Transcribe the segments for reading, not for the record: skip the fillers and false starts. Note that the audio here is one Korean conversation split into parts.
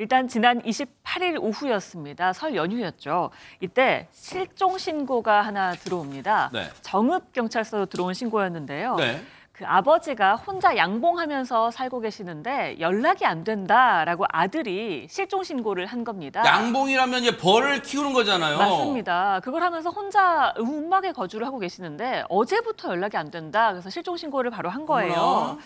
일단 지난 28일 오후였습니다. 설 연휴였죠. 이때 실종 신고가 하나 들어옵니다. 네. 정읍경찰서로 들어온 신고였는데요. 네. 그 아버지가 혼자 양봉하면서 살고 계시는데 연락이 안 된다라고 아들이 실종 신고를 한 겁니다. 양봉이라면 이제 벌을 키우는 거잖아요. 맞습니다. 그걸 하면서 혼자 움막에 거주를 하고 계시는데 어제부터 연락이 안 된다. 그래서 실종 신고를 바로 한 거예요. 어머나.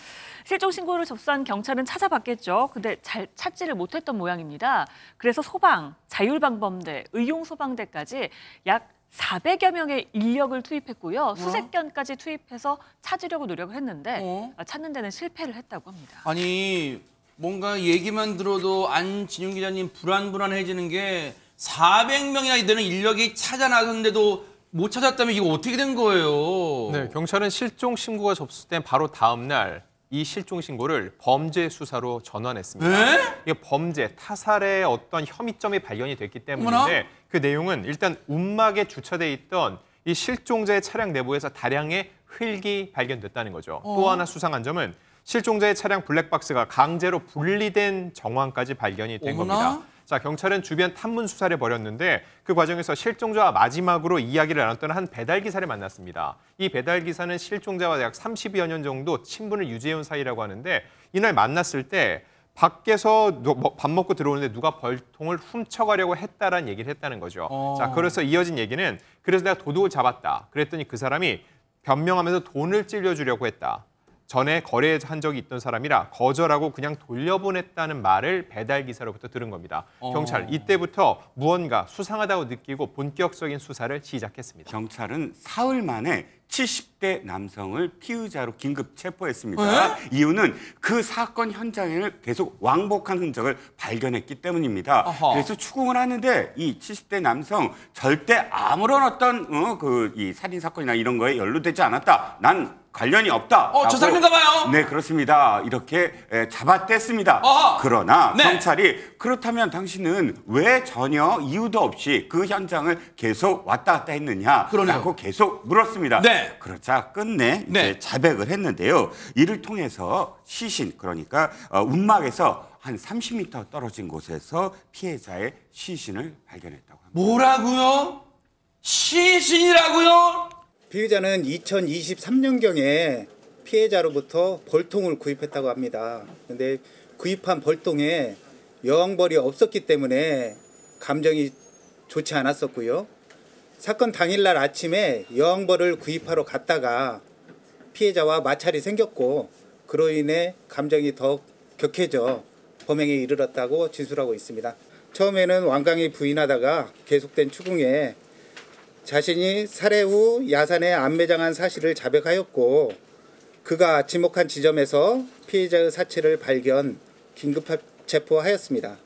실종 신고를 접수한 경찰은 찾아봤겠죠. 근데 잘 찾지를 못했던 모양입니다. 그래서 소방, 자율방범대, 의용소방대까지 약 400여 명의 인력을 투입했고요. 수색 견까지 투입해서 찾으려고 노력을 했는데 찾는 데는 실패를 했다고 합니다. 아니 뭔가 얘기만 들어도 안진용 기자님 불안해지는 게 400명이나 되는 인력이 찾아 나섰는데도 못 찾았다면 이거 어떻게 된 거예요? 네, 경찰은 실종 신고가 접수된 바로 다음 날 이 실종 신고를 범죄 수사로 전환했습니다. 에? 이게 범죄, 타살의 어떤 혐의점이 발견이 됐기 때문인데 어머나? 그 내용은 일단 움막에 주차돼 있던 이 실종자의 차량 내부에서 다량의 흙이 발견됐다는 거죠. 또 하나 수상한 점은 실종자의 차량 블랙박스가 강제로 분리된 정황까지 발견이 된 어머나? 겁니다. 자, 경찰은 주변 탐문 수사를 벌였는데 그 과정에서 실종자와 마지막으로 이야기를 나눴던 한 배달기사를 만났습니다. 이 배달기사는 실종자와 약 30여 년 정도 친분을 유지해온 사이라고 하는데 이날 만났을 때 밖에서 밥 먹고 들어오는데 누가 벌통을 훔쳐가려고 했다라는 얘기를 했다는 거죠. 자, 그래서 이어진 얘기는 그래서 내가 도둑을 잡았다. 그랬더니 그 사람이 변명하면서 돈을 찔려주려고 했다. 전에 거래한 적이 있던 사람이라 거절하고 그냥 돌려보냈다는 말을 배달기사로부터 들은 겁니다. 경찰 이때부터 무언가 수상하다고 느끼고 본격적인 수사를 시작했습니다. 경찰은 사흘 만에 70대 남성을 피의자로 긴급 체포했습니다. 이유는 그 사건 현장을 계속 왕복한 흔적을 발견했기 때문입니다. 어허. 그래서 추궁을 하는데 이 70대 남성 절대 아무런 어떤 이 살인 사건이나 이런 거에 연루되지 않았다. 난 관련이 없다. 저 사람인가 봐요. 네, 그렇습니다. 이렇게 잡아댔습니다. 어허. 그러나 네. 경찰이 그렇다면 당신은 왜 전혀 이유도 없이 그 현장을 계속 왔다 갔다 했느냐라고 그러네요. 계속 물었습니다. 네. 그러자 끝내 네. 이제 자백을 했는데요. 이를 통해서 시신, 그러니까 움막에서 한 30m 떨어진 곳에서 피해자의 시신을 발견했다고 합니다. 뭐라고요? 시신이라고요? 피의자는 2023년경에 피해자로부터 벌통을 구입했다고 합니다. 그런데 구입한 벌통에 여왕벌이 없었기 때문에 감정이 좋지 않았었고요. 사건 당일날 아침에 여왕벌을 구입하러 갔다가 피해자와 마찰이 생겼고 그로 인해 감정이 더 격해져 범행에 이르렀다고 진술하고 있습니다. 처음에는 완강히 부인하다가 계속된 추궁에 자신이 살해 후 야산에 안매장한 사실을 자백하였고 그가 지목한 지점에서 피해자의 사체를 발견, 긴급 체포하였습니다.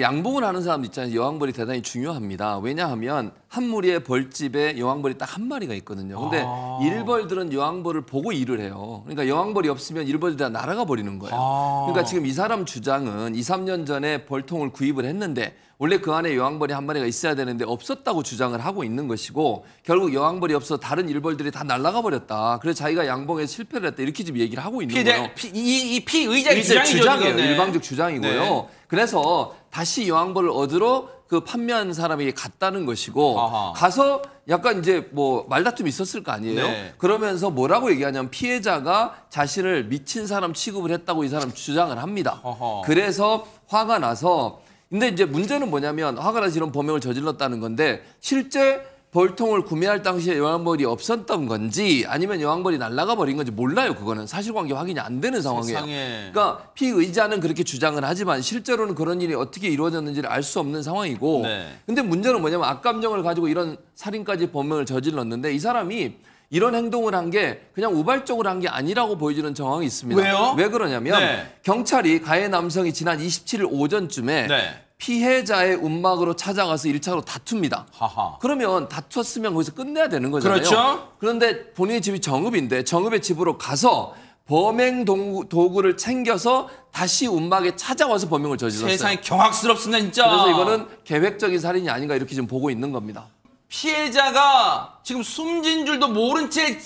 양봉을 하는 사람도 있잖아요. 여왕벌이 대단히 중요합니다. 왜냐하면 한 무리의 벌집에 여왕벌이 딱 한 마리가 있거든요. 근데 일벌들은 여왕벌을 보고 일을 해요. 그러니까 여왕벌이 없으면 일벌들이 다 날아가 버리는 거예요. 그러니까 지금 이 사람 주장은 2, 3년 전에 벌통을 구입을 했는데 원래 그 안에 여왕벌이 한 마리가 있어야 되는데 없었다고 주장을 하고 있는 것이고 결국 여왕벌이 없어서 다른 일벌들이 다 날아가 버렸다. 그래서 자기가 양봉에 실패를 했다. 이렇게 지금 얘기를 하고 있는 거예요. 이 피의자의 주장이에요. 네. 일방적 주장이고요. 네. 그래서 다시 여왕벌을 얻으러 그 판매한 사람이 갔다는 것이고 아하. 가서 약간 이제 뭐 말다툼이 있었을 거 아니에요. 네. 그러면서 뭐라고 얘기하냐면 피해자가 자신을 미친 사람 취급을 했다고 이 사람 주장을 합니다. 어허. 그래서 화가 나서 근데 이제 문제는 뭐냐면 화가 나서 이런 범행을 저질렀다는 건데 실제 벌통을 구매할 당시에 여왕벌이 없었던 건지 아니면 여왕벌이 날아가 버린 건지 몰라요. 그거는 사실관계 확인이 안 되는 상황이에요. 세상에. 그러니까 피의자는 그렇게 주장을 하지만 실제로는 그런 일이 어떻게 이루어졌는지를 알 수 없는 상황이고 네. 근데 문제는 뭐냐면 악감정을 가지고 이런 살인까지 범행을 저질렀는데 이 사람이 이런 행동을 한 게 그냥 우발적으로 한 게 아니라고 보여지는 정황이 있습니다. 왜요? 왜 그러냐면 네. 경찰이 가해 남성이 지난 27일 오전쯤에 네. 피해자의 움막으로 찾아가서 1차로 다툽니다. 하하. 그러면 다투었으면 거기서 끝내야 되는 거잖아요. 그렇죠. 그런데 본인의 집이 정읍인데 정읍의 집으로 가서 범행 도구를 챙겨서 다시 움막에 찾아와서 범행을 저질렀어요. 세상에 경악스럽습니다 진짜. 그래서 이거는 계획적인 살인이 아닌가 이렇게 지금 보고 있는 겁니다. 피해자가 지금 숨진 줄도 모른 채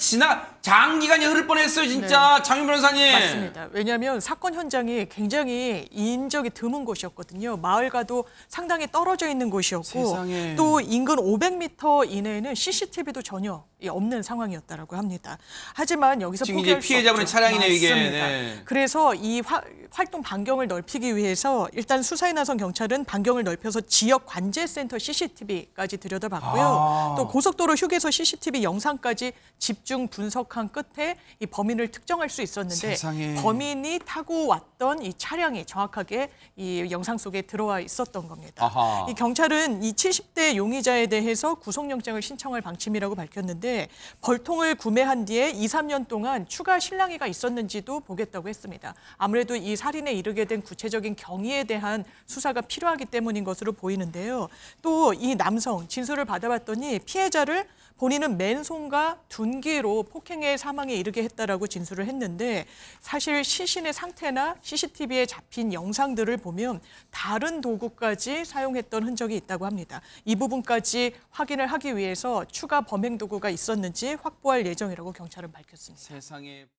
장기간이 흐를 뻔했어요, 진짜. 장윤 변호사님. 맞습니다. 왜냐하면 사건 현장이 굉장히 인적이 드문 곳이었거든요. 마을과도 상당히 떨어져 있는 곳이었고 세상에. 또 인근 500m 이내에는 CCTV도 전혀 없는 상황이었다라고 합니다. 하지만 여기서 지금 포기할 이제 수 피해자분의 없죠. 차량이네요, 이게. 맞습니다. 네. 그래서 이 활동 반경을 넓히기 위해서 일단 수사에 나선 경찰은 반경을 넓혀서 지역 관제센터 CCTV까지 들여다봤고요. 또 고속도로 휴게소 CCTV 영상까지 집중 분석한 끝에 이 범인을 특정할 수 있었는데 세상에. 범인이 타고 왔던 이 차량이 정확하게 이 영상 속에 들어와 있었던 겁니다. 아하. 이 경찰은 이 70대 용의자에 대해서 구속영장을 신청할 방침이라고 밝혔는데 벌통을 구매한 뒤에 2, 3년 동안 추가 실랑이가 있었는지도 보겠다고 했습니다. 아무래도 이 살인에 이르게 된 구체적인 경위에 대한 수사가 필요하기 때문인 것으로 보이는데요. 또 이 남성 진술을 받아봤더니 피해자를 본인은 맨손과 둔기로 폭행해 사망에 이르게 했다라고 진술을 했는데 사실 시신의 상태나 CCTV에 잡힌 영상들을 보면 다른 도구까지 사용했던 흔적이 있다고 합니다. 이 부분까지 확인을 하기 위해서 추가 범행 도구가 있었는지 확보할 예정이라고 경찰은 밝혔습니다. 세상에.